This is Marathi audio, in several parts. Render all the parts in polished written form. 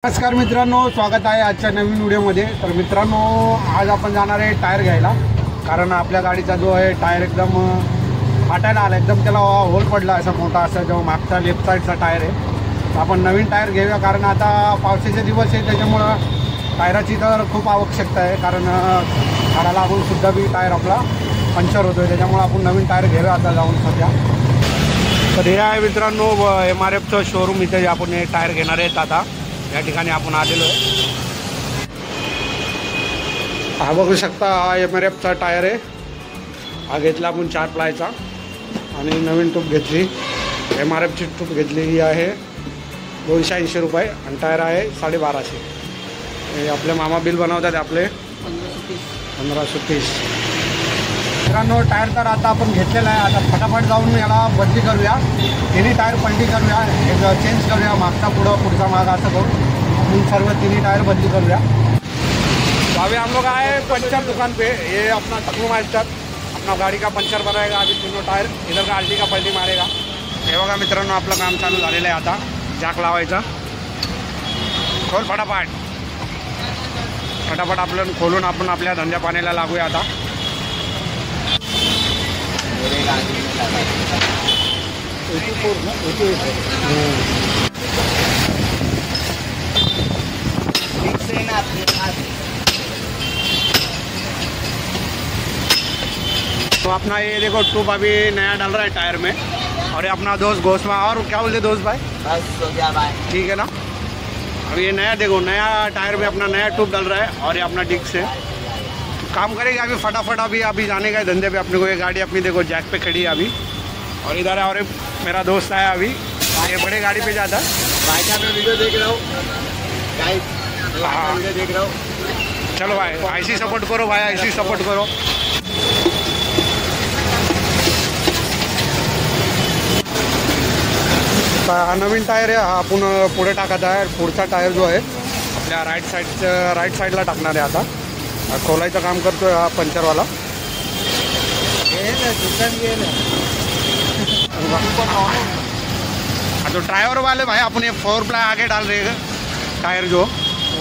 नमस्कार मित्रांनो, स्वागत आहे आजच्या नवीन व्हिडिओमध्ये। तर मित्रांनो, आज आपण जाणार आहे टायर घ्यायला, कारण आपल्या गाडीचा जो आहे टायर एकदम फाटायला आला, एकदम त्याला होल पडला असा मोठा असा जो मागचा लेफ्ट साईडचा टायर आहे। तर आपण नवीन टायर घेऊया, कारण आता पावसाचे दिवस आहे, त्याच्यामुळं टायराची तर खूप आवश्यकता आहे, कारण झाडा लागून सुद्धा बी टायर आपला पंक्चर होतो आहे, त्याच्यामुळे आपण नवीन टायर घेऊया आता जाऊन सध्या। तर हे आहे मित्रांनो MRFचं शोरूम, इथे आपण हे टायर घेणार आहेत। आता या ठिकाणी आपण आलेलो आहे। हा बघू शकता, हा MRFचा टायर आहे। हा घेतला आपण 4 प्लायचा आणि नवीन ट्यूब घेतली, MRFची ट्यूब घेतलेली आहे 280 रुपये आणि टायर आहे 1250। हे आपले मामा बिल बनवतात आपले 1530। मित्रांनो, टायर तर आता आपण घेतलेला आहे। आता फटाफट जाऊन याला बदली करूया, तिन्ही टायर पलटी करूया, एक चेंज करूया, मागचा पुढचा माग असं करून आपण सर्व तिन्ही टायर बदली करूया। तो अभी हम लोग आए पंचर दुकान पे, ये अपना टकलू मास्टर अपना गाड़ी का पंचर बनाएगा। अभी तीनों टायर इधर का आल्टी का पलटी मारेगा। हे बघा मित्रांनो, आपलं काम चालू झालेलं आहे। आता जॅक लावायचा, खोल फटाफट फटाफट आपलं खोलून आपण आपल्या धंद्या पाण्याला लागूया आता। तो अपना ये देखो ट्यूब अभी नया डाल रहा है टायर में, और ये अपना दोस्त घोषमा, और क्या बोलते दोस्त भाई, बस हो गया भाई, ठीक है ना। अब ये नया देखो, नया टायर में अपना नया ट्यूब डाल रहा है, और ये अपना डिस्क है, काम करेगा अभी फटाफट। अभी जाने का है धंधे पे अपने को। ये गाड़ी अपनी देखो जैक पे खड़ी है अभी, और इधर है और मेरा दोस्त आया अभी, ये बड़े गाड़ी पे जाता है। भाई का मैं वीडियो देख रहा हूँ, गाइस हाँ। वीडियो देख रहा हूँ। चलो भाई, ऐसी सपोर्ट करो भाई, ऐसी सपोर्ट करो। हा नवीन टायर आहे, हा आपण पुढे टाकत आहे। पुढचा टायर जो आहे आपल्या राईट साईडला टाकणार आहे। आता खोलायचं काम करतोय हा पंचरवाला। तो ड्राइवर वाले भाई अपने 4 प्लाई आगे डाल रहे हैं टायर जो,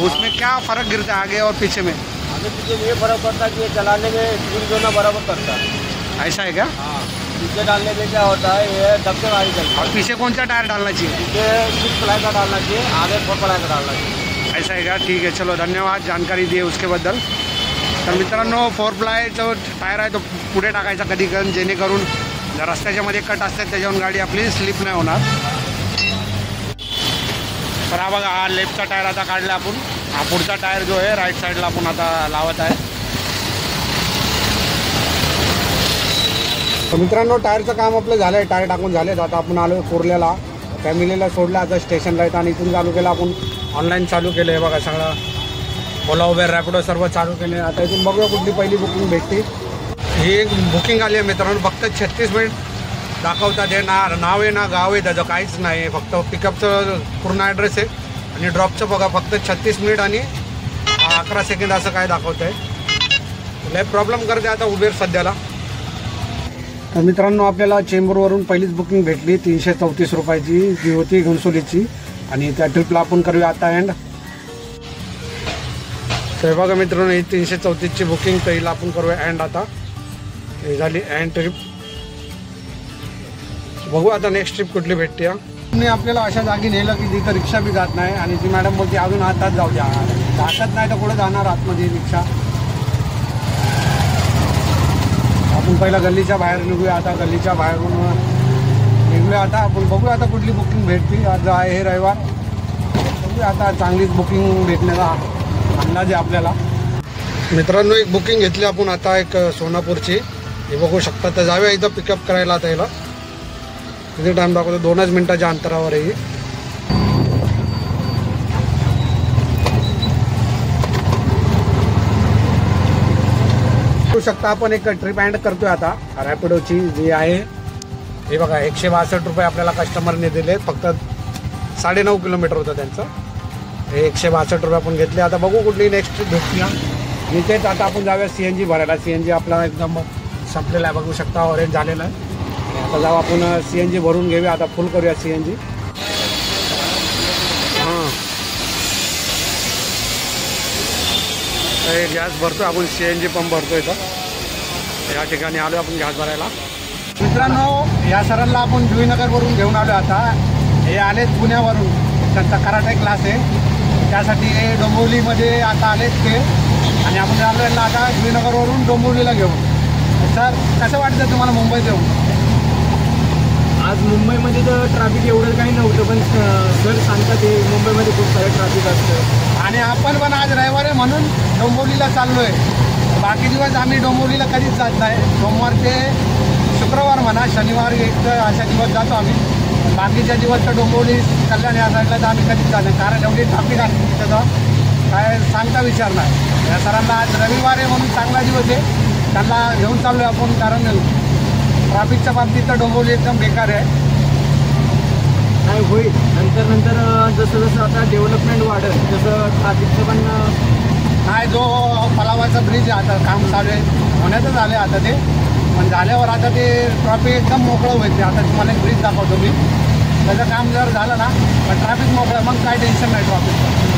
उसमें क्या फ़र्क गिरता है आगे और पीछे में? आगे पीछे ये फर्क पड़ता है कि ये चलाने में स्पीड जो ना बराबर करता है। ऐसा है क्या? हाँ, पीछे डालने में क्या होता है, ये दबके गाड़ी चलती है। और पीछे कौन सा टायर डालना चाहिए? पीछे 6 प्लाई का डालना चाहिए, आगे 4 प्लाई का डालना चाहिए। ऐसा है क्या? ठीक है, चलो धन्यवाद जानकारी दी उसके बद्दल। तर मित्रांनो, 4 प्लायचं टायर आहे तो पुढे टाकायचा कधी कधी, जेणेकरून रस्त्याच्या मध्ये कट असतात त्याच्यावरून गाडी आपली स्लिप नाही होणार। तर हा बघा, हा लेफ्टचा टायर आता काढला आपण, हा पुढचा टायर जो आहे राईट साईडला आपण आता लावत आहे। तर मित्रांनो, टायरचं काम आपलं झालं आहे, टायर टाकून झाले। आता आपण आलो कुर्ल्याला, फॅमिलीला सोडलं आता स्टेशनला येतं, आणि इथून चालू केलं आपण ऑनलाईन चालू केलं आहे बघा सगळं, ओला उबेर रॅपिडो सर्व चालू केले। आता इथून बघूया कुठली पहिली बुकिंग भेटते। ही एक बुकिंग आली आहे मित्रांनो, फक्त 36 मिनिट दाखवतात। हे नाव आहे ना गाव आहे त्याचं काहीच नाही, फक्त पिकअपचं पूर्ण ॲड्रेस आहे, आणि ड्रॉपचं बघा फक्त 36 मिनिट आणि 11 सेकंद असं काय दाखवत आहे। लय प्रॉब्लेम करते आता उबेर सध्याला। तर मित्रांनो, आपल्याला चेंबूरवरून पहिलीच बुकिंग भेटली 334 रुपयाची, जी होती घनसोलीची, आणि त्या ट्रिपला आपण करूया आता एंड। तर बघा मित्रांनो, ही 334ची बुकिंग, तर हिला आपण करूया एंड आता। हे झाली एंड ट्रिप, बघू आता नेक्स्ट ट्रिप कुठली भेटते। आपल्याला अशा जागी नेलं की जिथं रिक्षा बी जात नाही, आणि ती मॅडम बोलते अजून हातात जाऊ द्या, हातात नाही तर कुठे जाणार आतमध्ये रिक्षा। आपण पहिला गल्लीच्या बाहेर निघूया, आता गल्लीच्या बाहेरून निघूया आता आपण, बघूया आता कुठली बुकिंग भेटते। आज आहे हे रविवार, बघूया आता चांगलीच बुकिंग भेटण्याचा अंदाज आहे आपल्याला। मित्रांनो, एक बुकिंग घेतली आपण आता, एक सोनापूरची, हे बघू शकता। तर जाऊया इथं पिकअप करायला आता याला, किती टाईम दाखवतो, 2च मिनिटाच्या अंतरावर आहे। बघू शकता आपण एक ट्रिप एंड करतोय आता रॅपिडोची, जी आहे हे बघा 162 रुपये आपल्याला कस्टमरने दिले, फक्त 9.5 किलोमीटर होतं त्यांचं। हे 162 रुपये आपण घेतले। आता बघू कुठली नेक्स्ट ट्रिप भेटली। इथेच आता आपण जाऊया CNG भरायला। CNG आपला एकदम संपलेला आहे, बघू शकता ऑरेंज झालेला आहे। आता जाऊ आपण CNG भरून घेऊया, आता फुल करूया CNG। हां हे गॅस भरतो आपण, CNG पंप भरतो इथं. या ठिकाणी आलो आपण गॅस भरायला. मित्रांनो, या सरांना आपण जुईनगरवरून घेऊन आलो. आता हे आलेत पुण्यावरून, त्यांचा कराटे क्लास आहे, त्यासाठी हे डोंबिवलीमध्ये आता आलेत ते. आणि आपण आलो यांना आता जुईनगरवरून डोंबिवलीला घेऊन. सर, कसं वाटतं तुम्हाला मुंबईत येऊन? आज मुंबईमध्ये तर ट्रॅफिक एवढं काही नव्हतं, पण सर सांगतात ते मुंबईमध्ये खूप सारं ट्रॅफिक असतं. आणि आपण पण आज रविवार आहे म्हणून डोंबिवलीला चाललो आहे. बाकी दिवस आम्ही डोंबिवलीला कधीच जात नाही. सोमवार ते शुक्रवार म्हणा, शनिवार एक अशा दिवस जातो आम्ही. बाकीच्या दिवस तर डोंबिवली, कल्याण या साईडला तर आम्ही कधीच जात नाही, कारण एवढी ट्रॅफिक असते त्याचा काय सांगता विचार नाही. या सरांना आज रविवार आहे म्हणून चांगला दिवस आहे, त्यांना घेऊन चाललो आहे आपण. कारण ट्रॅफिकच्या बाबतीत तर डोंबिवली एकदम बेकार आहे. नाही होईल नंतर जसं जसं आता डेव्हलपमेंट वाढेल तसं ट्रॅफिकचं पण नाही. जो पलावाचा ब्रिज आहे आता काम चालू आहे, होण्यातच आले आता ते, पण झाल्यावर आता ते ट्रॅफिक एकदम मोकळं होईल. आता तुम्हाला एक ब्रिज दाखवतो मी, त्याचं काम जर झालं ना पण ट्रॅफिक मोकळं, मग काय टेन्शन नाही ट्रॅफिकचं.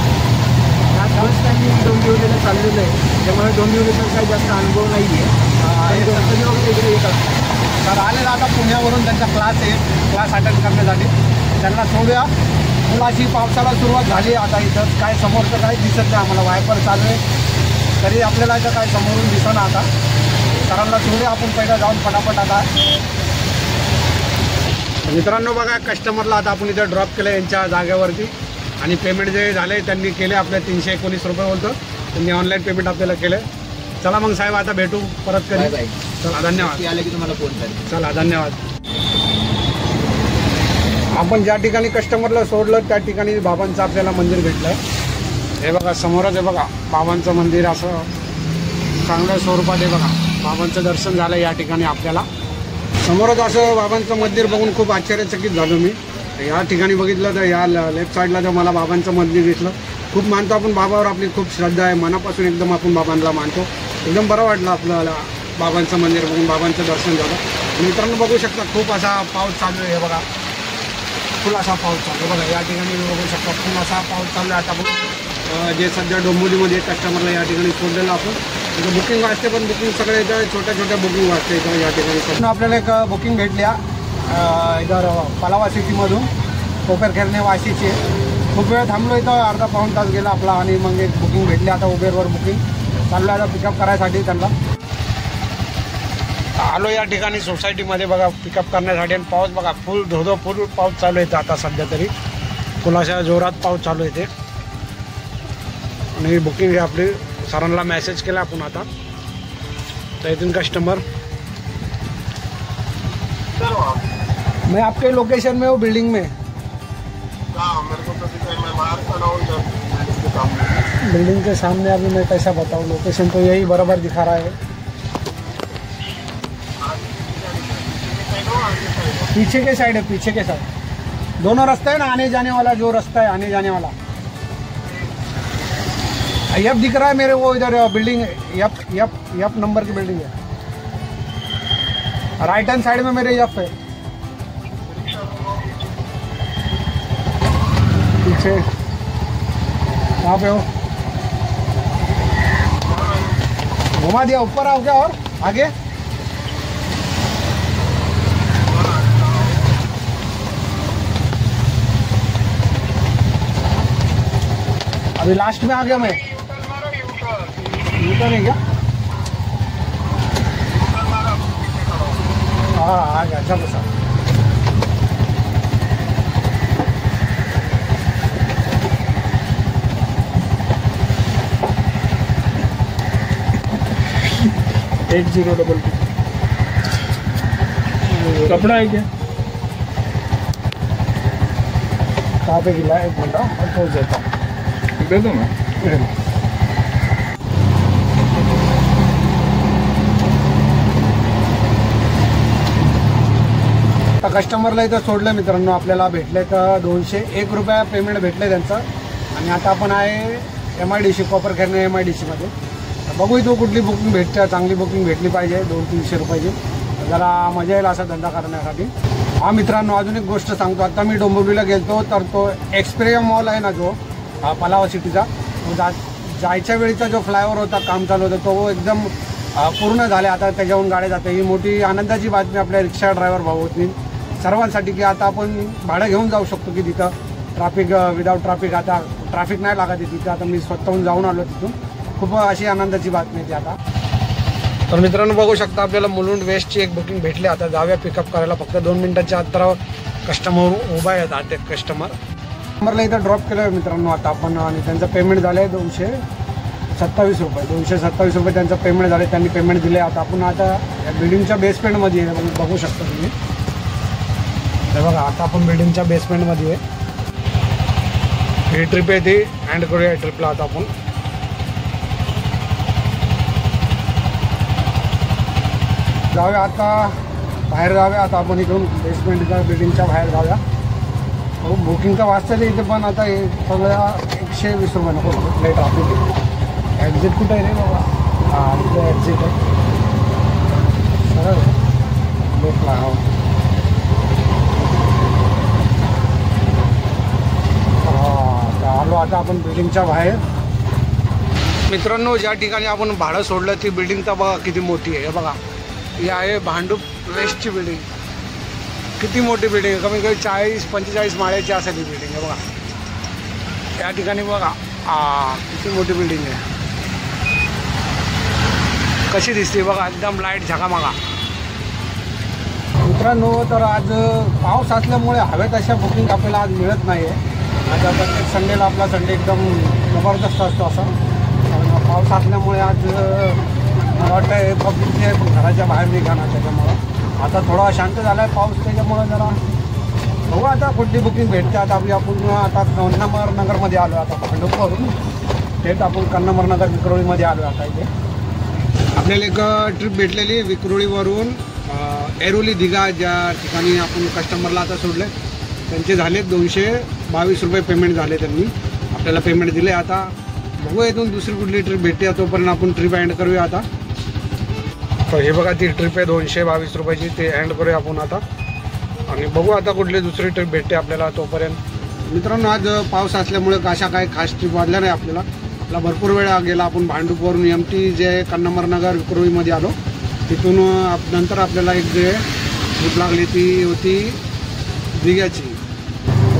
फर्स्ट टाइम मी डोंबिवलीला चाललेलं आहे, त्यामुळे डोंबिवलीचा काही जास्त अनुभव नाही आहे. इकडे येतात तर आलेला आता पुण्यावरून त्यांचा क्लास आहे, क्लास अटेंड करण्यासाठी. त्यांना सोडूया. मुलाची पावसाला सुरुवात झाली आता. इथं काय समोरचं काही दिसत नाही आम्हाला, वायपर चालू आहे तरी आपल्याला इथं काय समोरून दिसत ना. आता सरांना सोडूया आपण पहिला जाऊन फटाफट. आता मित्रांनो बघा, कस्टमरला आता आपण इथं ड्रॉप केलं यांच्या जागेवरती. आणि पेमेंट जे झाले त्यांनी केले आपले 319 रुपये बोलतो. त्यांनी ऑनलाईन पेमेंट आपल्याला केलं. चला मग साहेब, आता भेटू परत कधी. चला, धन्यवाद. आले की तुम्हाला फोन करेल. चला, धन्यवाद. आपण ज्या ठिकाणी कस्टमरला सोडलं त्या ठिकाणी बाबांचं आपल्याला मंदिर भेटलं आहे. हे बघा समोरच आहे बघा बाबांचं मंदिर, असं चांगल्या स्वरूपात आहे बघा. बाबांचं दर्शन झालं या ठिकाणी आपल्याला. समोरच असं बाबांचं मंदिर बघून खूप आश्चर्यचकित झालो मी. या ठिकाणी बघितलं तर या लेफ्ट साईडला तर मला बाबांचं मंदिर दिसलं. खूप मानतो आपण बाबावर, आपली खूप श्रद्धा आहे, मनापासून एकदम आपण बाबांना मानतो. एकदम बरं वाटलं आपल्याला बाबांचं मंदिर बघून, बाबांचं दर्शन झालं. मित्रांनो बघू शकता खूप असा पाऊस चालू आहे. हे बघा फुल असा पाऊस चालू आहे बघा. या ठिकाणी बघू शकता फुल असा पाऊस चालू आहे. आता आपण जे सध्या डोंबिवलीमध्ये कस्टमरला या ठिकाणी सोडलेलं आपण इथं बुकिंग वाचते, पण बुकिंग सगळे इथं छोट्या छोट्या बुकिंग वाचते इथं या ठिकाणी. आपल्याला एक बुकिंग भेटल्या इधर पलावा सिटीमधून, कोपरखेरणे वाशीची. खूप वेळ थांबलो इथं, अर्धा पाऊण तास गेला आपला. आणि मग एक बुकिंग भेटली. आता उबेरवर बुकिंग चाललं आता पिकअप करायसाठी त्यांना. आलो या ठिकाणी सोसायटीमध्ये बघा पिकअप करण्यासाठी. आणि पाऊस बघा फुल धोधो फुल पाऊस चालू आहे आता सध्या तरी. फुलाशा जोरात पाऊस चालू आहे ते. आणि बुकिंग आहे आपली, सरांना मेसेज केला आपण आता. तर इथून कस्टमर, मैं आपके लोकेशन में हूँ, बिल्डिंग में. बिल्डिंग के सामने. अभी मैं कैसा बताऊँ, लोकेशन तो यही बराबर दिखा रहा है. पीछे के साइड है, पीछे के साइड दोनों रास्ता है ना, आने जाने वाला जो रास्ता है आने जाने वाला. यप दिख रहा है मेरे वो, इधर बिल्डिंग यप यप यप नंबर की बिल्डिंग है. राइट हैंड साइड में मेरे यप है. पीछे कहाँ पे हो? घुमा दिया. ऊपर आओ क्या और आगे? अभी लास्ट में आ गया मैं. यूटर्न है क्या? हाँ आ गया. चलो सर. एट 022 कपड़ा है क्या? कहाँ पे गिला है? एक मिनट मैं पहुँच जाता हूँ. दे दो ना. कस्टमरला इथं सोडलं मित्रांनो. आपल्याला भेटले तर 201 रुपये पेमेंट भेटले त्यांचं. आणि आता आपण आहे MIDC, कोपरखेरणे MIDCमध्ये. बघू इथं कुठली बुकिंग भेटते. चांगली बुकिंग भेटली पाहिजे 200-300 रुपयाची, जरा मजा येईल असा धंदा करण्यासाठी. हा मित्रांनो, अजून एक गोष्ट सांगतो. आता मी डोंबिवलीला गेलतो तर तो एक्सप्रेया मॉल आहे ना जो पलावा सिटीचा, तो जायच्या वेळीचा जो फ्लायओव्हर होता काम चालू होता तो एकदम पूर्ण झाले. आता त्याच्याहून गाड्या जाते. ही मोठी आनंदाची बातमी आपल्या रिक्षा ड्रायव्हर भाऊ होती सर्वांसाठी की आता आपण भाडं घेऊन जाऊ शकतो की तिथं ट्रॅफिक विदाऊट ट्रॅफिक आता ट्रॅफिक नाही लागत आहे तिथं. आता मी स्वतःहून जाऊन आलो तिथून. खूप अशी आनंदाची बातमी आहे आता. तर मित्रांनो बघू शकता आपल्याला मुलुंड वेस्टची एक बुकिंग भेटली. आता जाऊया पिकअप करायला. फक्त 2 मिनिटाच्या अंतरावर कस्टमर उभा आहेत. आता कस्टमरला इथं ड्रॉप केलं आहे मित्रांनो आता आपण. आणि त्यांचं पेमेंट झालं आहे 227 रुपये. 227 रुपये त्यांचं पेमेंट झाले. त्यांनी पेमेंट दिले. आता आपण आता या बिल्डिंगच्या बेसमेंटमध्ये आहे. बघू शकता तुम्ही. हे बघा आता आपण बिल्डिंगच्या बेसमेंटमध्ये आहे. ही ट्रिप आहे ती अँड करूया ट्रिपला आता आपण. जाऊया आता बाहेर जाऊया. आता आपण इथून बेसमेंटच्या बिल्डिंगच्या बाहेर जाऊया. हो बुकिंगचं वाचतं इथे पण आता हे सगळं 120 रुपये नको कुठलंही ट्रॅफिक. एक्झिट कुठं आहे रे बाबा? हां इथे एक्झिट आहे. सरळ लेफ्टला. हो आलो आता आपण बिल्डिंगच्या बाहेर. मित्रांनो ज्या ठिकाणी आपण भाडं सोडलं ती बिल्डिंग तर बघा किती मोठी आहे. हे बघा ही आहे भांडूप वेस्टची बिल्डिंग. किती मोठी बिल्डिंग आहे. कमी कमी 40-45 माळ्याची असेल ही बिल्डिंग आहे बघा. त्या ठिकाणी बघा किती मोठी बिल्डिंग आहे. कशी दिसते बघा एकदम लाईट झकामागा. मित्रांनो तर आज पाऊस असल्यामुळे हवेत अशा बुकिंग आपल्याला आज मिळत नाही आहे. आता प्रत्येक संडेला आपला संडे एकदम जबरदस्त असतो असा. पाऊस असल्यामुळे आज मला वाटतं पब्लिकने घराच्या बाहेर निघाणार. त्याच्यामुळं आता थोडा शांत झाला आहे पाऊस. त्याच्यामुळं जरा बघू आता कुठली बुकिंग भेटते. आता आपली आपण आता कन्नमर नगरमध्ये आलो आहे. आता भांडूपवरून थेट आपण कन्नमर नगर विक्रोळीमध्ये आलो आहे. आता इथे आपल्याला एक ट्रिप भेटलेली विक्रोळीवरून ऐरोली दिघा ज्या ठिकाणी आपण कस्टमरला आता सोडले त्यांचे झाले 222 रुपये पेमेंट झाले. त्यांनी आपल्याला पेमेंट दिले. आता बघू इथून दुसरी कुठली ट्रिप भेटते. तोपर्यंत आपण ट्रिप एंड करूया आता. तर हे बघा ती ट्रिप आहे 222 रुपयाची. ते एंड करूया आपण आता आणि बघू आता कुठली दुसरी ट्रिप भेटते आपल्याला. तोपर्यंत मित्रांनो आज पाऊस असल्यामुळे अशा काही खास ट्रिप वाढल्या नाही आपल्याला भरपूर वेळ गेला. आपण भांडूपवरून MT जे कन्नमर नगर विक्रोळीमध्ये आलो. तिथून नंतर आपल्याला एक जे ट्रिप लागली ती होती दिघ्याची.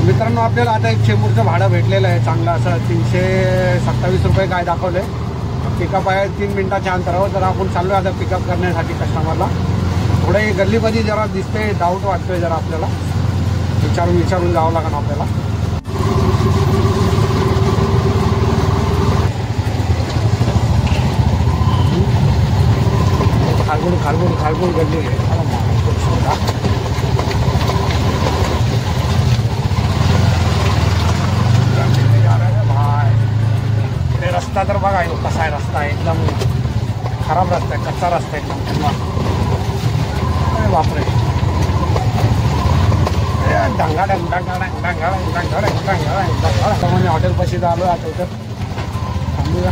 मित्रांनो आपल्याला आता एक चेंबूरचं भाडं भेटलेलं आहे चांगलं असं 327 रुपये काय दाखवले. पिकअप आहे 3 मिनिटाच्या अंतरावर. तर आपण चाललो आता पिकअप करण्यासाठी कस्टमरला. थोडे गल्लीमध्ये जरा दिसते डाऊट वाटतोय जरा आपल्याला. विचारून जावं लागेल आपल्याला. खालगुड गल्ली आहे. रस्ता तर बघा कसा आहे. रस्ता आहे एकदम खराब रस्ता आहे. कच्चा रस्ता आहे एकदम. बापरे म्हणजे हॉटेलपाशी आलो आता इथं थांबूया.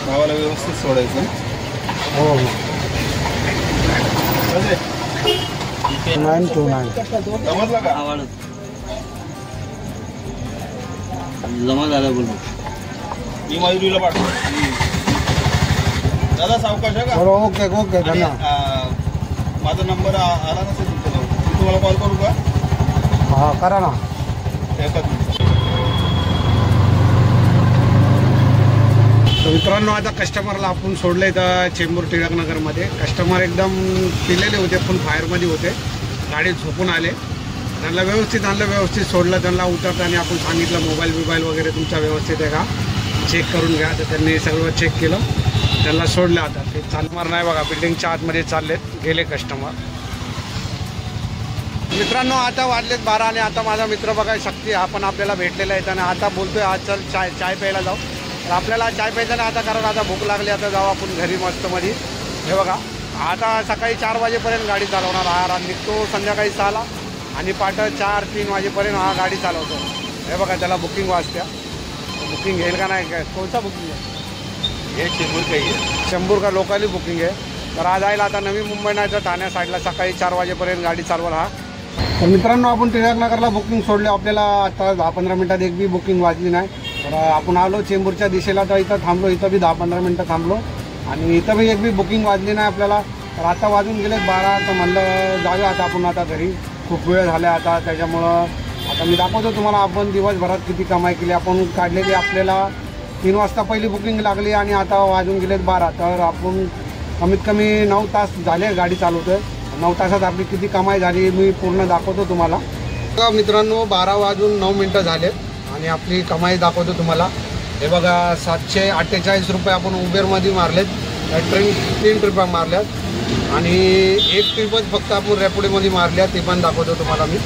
गावाला व्यवस्थित सोडायचं. हो 929 समजलं का? जमा झाला बोल. मी मयुरीला पाठवतो. दादा सावकाश आहे का? बरं ओके धन्यवाद. माझा नंबर आला नसेल तुमच्याजवळ. मी तुम्हाला कॉल करू का? हां करा ना. मित्रांनो आता कस्टमरला आपण सोडले तर चेंबूर टिळकनगरमध्ये. कस्टमर एकदम पिलेले होते पण फायरमध्ये होते. गाडीत झोपून आले. त्यांना व्यवस्थित आणलं व्यवस्थित सोडलं. त्यांना उतरताना आपण सांगितलं मोबाईल वगैरे तुमचा व्यवस्थित आहे का चेक करून घ्या. तर त्यांनी सगळं चेक केलं. त्यांना सोडलं. आता ते चालणार नाही बघा बिल्डिंगच्या आतमध्ये चाललेत गेले कस्टमर. मित्रांनो आता वाजलेत 12 आणि आता माझा मित्र बघा शक्ती हा पण आपल्याला भेटलेला आहे. आणि आता बोलतोय आज चल चाय प्यायला जाऊ. तर आपल्याला चाय प्यायचा नाही आता कारण आता भूक लागली. आता जाऊ आपण घरी मस्तमध्ये. हे बघा आता सकाळी 4 वाजेपर्यंत गाडी चालवणार हा. निघतो संध्याकाळी 6ला आणि पाठं 4-3 वाजेपर्यंत हा गाडी चालवतो. हे बघा त्याला बुकिंग वाजत्या. बुकिंग घेईल का नाही काय? कोणता बुकिंग आहे हे चेंबूर काही आहे. चेंबूर का लोकली बुकिंग आहे. तर आज जायला आता नवी मुंबई नाही तर ठाण्या साईडला सकाळी 4 वाजेपर्यंत गाडी चालवल हा. तर मित्रांनो, आपण टिळकनगरला बुकिंग सोडले. आपल्याला आता 10-15 मिनटात एक बी बुकिंग वाजली नाही. तर आपण आलो चेंबूरच्या दिशेला, तर इथं थांबलो. इथं बी 10-15 मिनटं थांबलो आणि इथं बी एक बी बुकिंग वाजली नाही आपल्याला. तर आता वाजून गेले 12. तर म्हणलं जाऊया आता आपण आता घरी. खूप वेळ झाला आता, त्याच्यामुळं आता मी दाखवतो तुम्हाला आपण दिवसभरात किती कमाई केली. आपण काढलेली आपल्याला 3 वाजता पहिली बुकिंग लागली आणि आता वाजून गेलेत 12. तर आपण कमीत कमी 9 तास झाले गाडी चालवतोय. 9 तासात आपली किती कमाई झाली मी पूर्ण दाखवतो तुम्हाला. बघा मित्रांनो, 12 वाजून 9 मिनटं झालेत आणि आपली कमाई दाखवतो तुम्हाला. हे बघा 748 रुपये आपण उबेरमध्ये मारलेत. ट्रेन 3 ट्रिपा मारल्यात आणि एक ट्रिपच फक्त आपण रॅपिडोमध्ये मारल्या, ते पण दाखवतो तुम्हाला मी.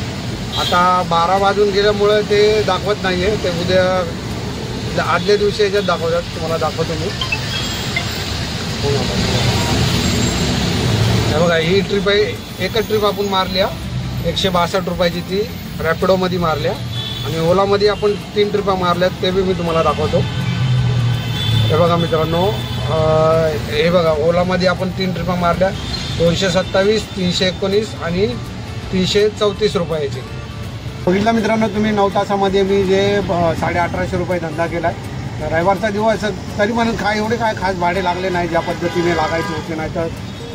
आता 12 वाजून गेल्यामुळं ते दाखवत नाही आहे. ते उद्या आदल्या दिवशी याच्यात दाखवतात. तुम्हाला दाखवतो मी. हे बघा ही ट्रिप आहे. एकच ट्रिप आपण मारल्या 162 रुपयाची, ती रॅपिडोमध्ये मारल्या. आणि ओलामध्ये आपण 3 ट्रिपा मारल्यात, ते बी मी तुम्हाला दाखवतो. हे बघा मित्रांनो, हे बघा ओलामध्ये आपण 3 ट्रिपा मारल्या 227, 319 आणि 334 रुपयाची. बघितलं मित्रांनो तुम्ही, 9 तासामध्ये मी जे 1850 रुपये धंदा केला आहे. रविवारचा दिवस तरी पण एवढे काय खास भाडे लागले नाही ज्या पद्धतीने लागायचे होते. नाही तर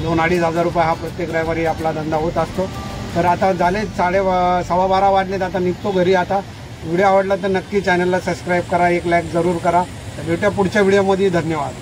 2-2.5 हजार रुपये हा प्रत्येक रविवारी आपला धंदा होत असतो. तर आता झाले 12:15 वाजलेत. आता निघतो घरी. आता व्हिडिओ आवडला तर नक्की चॅनलला सबस्क्राईब करा, एक लाईक जरूर करा. भेटूया पुढच्या व्हिडिओमध्ये. धन्यवाद.